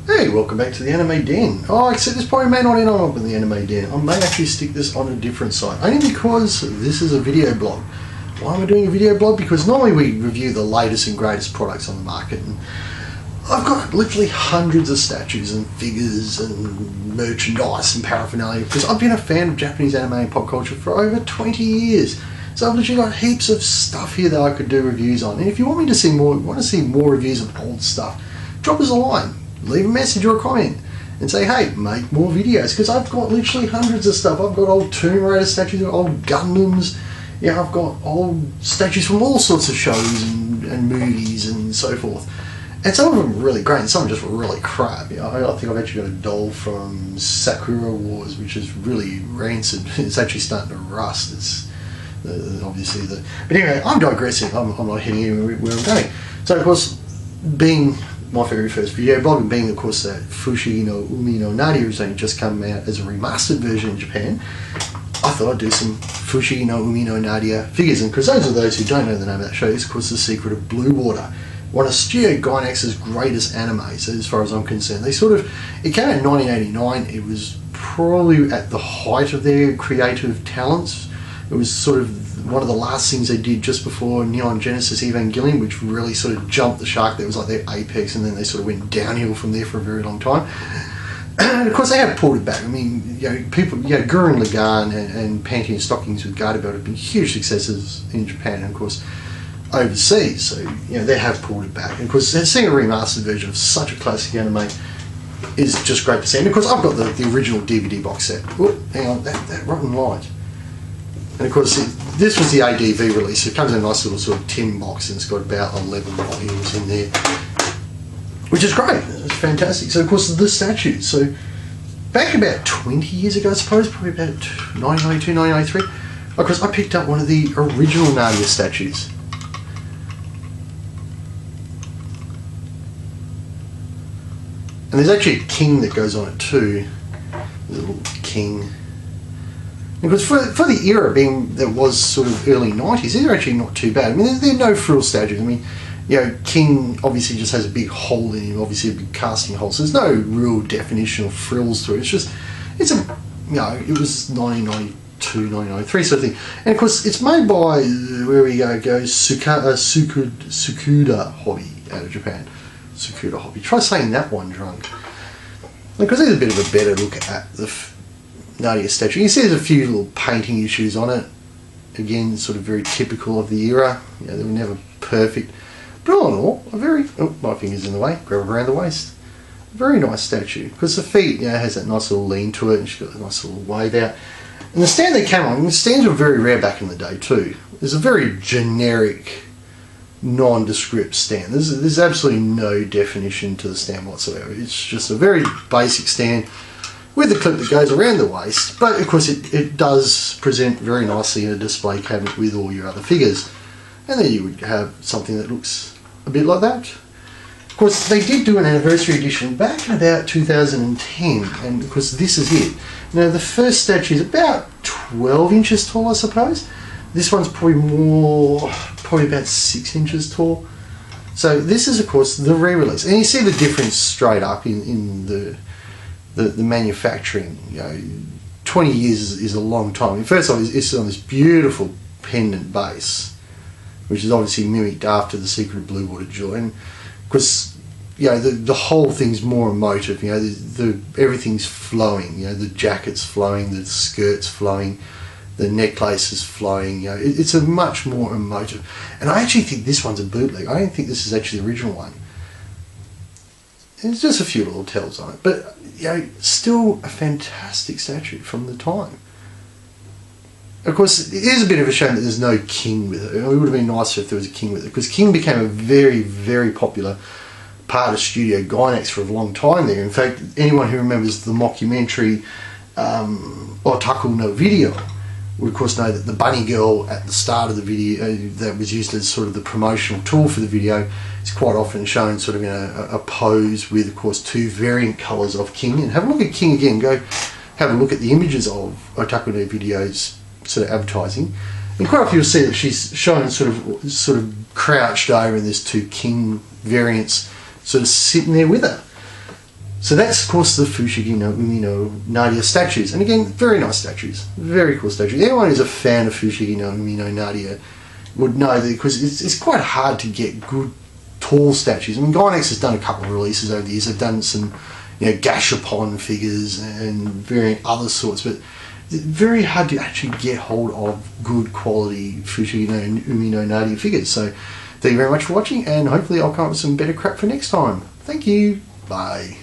Hey, welcome back to the Anime Den. Oh, except this probably may not end up in the Anime Den. I may actually stick this on a different site, only because this is a video blog. Why am I doing a video blog? Because normally we review the latest and greatest products on the market, and I've got literally hundreds of statues and figures and merchandise and paraphernalia, because I've been a fan of Japanese anime and pop culture for over 20 years. So I've literally got heaps of stuff here that I could do reviews on. And if you want me to see more, reviews of old stuff, drop us a line. Leave a message or a comment and say, hey, make more videos, because I've got literally hundreds of stuff. I've got old Tomb Raider statues, old Gundams, yeah, I've got old statues from all sorts of shows and movies and so forth. And some of them are really great and some are just really crap. You know, I think I've actually got a doll from Sakura Wars, which is really rancid. It's actually starting to rust. It's obviously the... But anyway, I'm digressing. I'm not heading anywhere where I'm going. So, of course, being my very first video blog, and being, of course, that Fushigi no Umi no Nadia has only just come out as a remastered version in Japan, I thought I'd do some Fushigi no Umi no Nadia figures. And because those of those who don't know the name of that show, is, of course, The Secret of Blue Water, one of Studio Gainax's greatest animes, as far as I'm concerned. It came out in 1989. It was probably at the height of their creative talents. It was sort of one of the last things they did just before Neon Genesis Evangelion, which really sort of jumped the shark. That was like their apex, and then they sort of went downhill from there for a very long time. And of course they have pulled it back. I mean, you know, people, you know, Gurren Lagann and Panty and Stockings with Garter Belt have been huge successes in Japan, and of course overseas. So, you know, they have pulled it back. And of course, seeing a remastered version of such a classic anime is just great to see. And of course, I've got the original DVD box set. Oh, hang on, that rotten light. And of course, this was the ADV release. It comes in a nice little sort of tin box, and it's got about 11 volumes in there, which is great. It's fantastic. So of course, the statues. So back about 20 years ago, I suppose, probably about 1992, 1993, of course, I picked up one of the original Nadia statues. And there's actually a king that goes on it too. There's a little king. Because for the era, being that was sort of early 90s, they're actually not too bad. I mean, they're no frill statues. I mean, you know, King obviously just has a big hole in him, obviously a big casting hole, so there's no real definition of frills to it. It's just, it's a, you know, it was 1992, 1993 sort of thing. And of course, it's made by, where we go, Sukuda Hobby out of Japan. Sukuda Hobby. Try saying that one drunk. Because there's a bit of a better look at the Nadia statue. You see there's a few little painting issues on it. Again, sort of very typical of the era. You know, they were never perfect. But all in all, a very... Oh, my finger's in the way. Grab it around the waist. A very nice statue. Because the feet, you know, has that nice little lean to it, and she's got a nice little wave out. And the stand they came on, the stands were very rare back in the day too. There's a very generic, nondescript stand. There's absolutely no definition to the stand whatsoever. It's just a very basic stand with the clip that goes around the waist, but of course it does present very nicely in a display cabinet with all your other figures. And then you would have something that looks a bit like that. Of course, they did do an anniversary edition back in about 2010, and of course this is it. Now the first statue is about 12 inches tall, I suppose. This one's probably about 6 inches tall. So this is, of course, the re-release. And you see the difference straight up in the manufacturing. You know, 20 years is a long time. First of all, it's on this beautiful pendant base, which is obviously mimicked after the Secret of Blue Water Jewel. And of course, you know, the whole thing's more emotive. You know, everything's flowing. You know, the jacket's flowing, the skirt's flowing, the necklace is flowing. You know, it's a much more emotive. And I actually think this one's a bootleg. I don't think this is actually the original one. There's just a few little tells on it, but you know, still a fantastic statue from the time. Of course, it is a bit of a shame that there's no king with it. It would have been nicer if there was a king with it, because King became a very, very popular part of Studio Gainax for a long time there. In fact, anyone who remembers the mockumentary Otaku no Video would of course know that the bunny girl at the start of the video that was used as sort of the promotional tool for the video is quite often shown sort of in a pose with, of course, two variant colours of King. And have a look at King again. Go have a look at the images of Otaku no Video's sort of advertising, and quite often you'll see that she's shown sort of crouched over, and there's two King variants sort of sitting there with her. So that's, of course, the Fushigi no Umi no Nadia statues. And again, very nice statues. Very cool statues. Anyone who's a fan of Fushigi no Umi no Nadia would know that, because it's quite hard to get good, tall statues. I mean, Gynex has done a couple of releases over the years. They've done some, Gashapon figures and varying other sorts, but it's very hard to actually get hold of good quality Fushigi no Umi no Nadia figures. So thank you very much for watching, and hopefully I'll come up with some better crap for next time. Thank you. Bye.